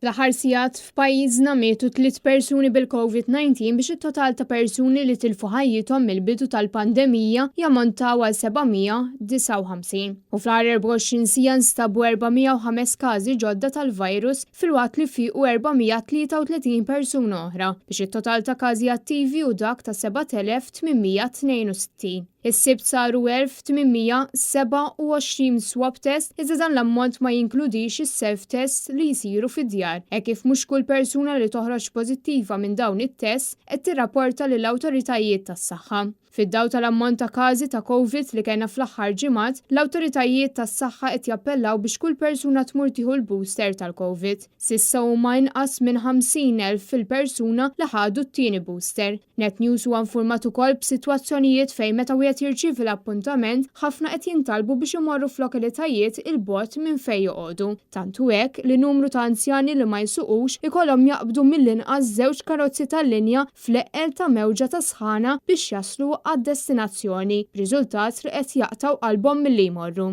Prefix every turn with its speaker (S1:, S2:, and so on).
S1: L-aħħar sigħat f'pajjiżna mietu 3 persuni bil-COVID-19 biex it-total ta' persuni li tilfu ħajjithom mill-bidu tal-pandemija jammontaw għal 759. U fl-aħħar 24 siegħa nstabu 405 każi ġodda tal-virus fil-waqt li fiequ 433 persuna oħra biex it-total ta' każi attivi u dak ta' 7862. Is-sibt saru 1827 swab test iżda dan l-ammont ma jinkludix is-self test li jsiru fid-djar. Hekk kif mhux kull persuna li toħroġ pożittiva minn dawn it-test qed tirrapporta lill-awtoritajiet tas-saħħa. Fid-daw tal-ammont ta' każi ta' COVID li kellna fl-aħħar ġimgħat, l-awtoritajiet tas-saħħa qed jappellaw biex kull persuna tmur tieħu l-booster tal-COVID. S'issa huma inqas minn 50,000 fil-persuna li ħadu t-tieni booster. Net News huwa infurmat ukoll b'sitwazzjonijiet fejn meta wieħed jirċievi l-appuntament ħafna qed jintalbu biex imorru f'lokalitajiet il-bogħod minn fejn joqogħdu. Tantu hekk li numru ta' anzjani li ma jsuqux ikollhom jaqbdu mill-inqas 2 karozzi tal-linja fl-eqqel ta' mewġa ta' sħana biex jaslu għad-destinazzjoni, b'riżultat li qed jaqtaw qalbhom milli jmorru.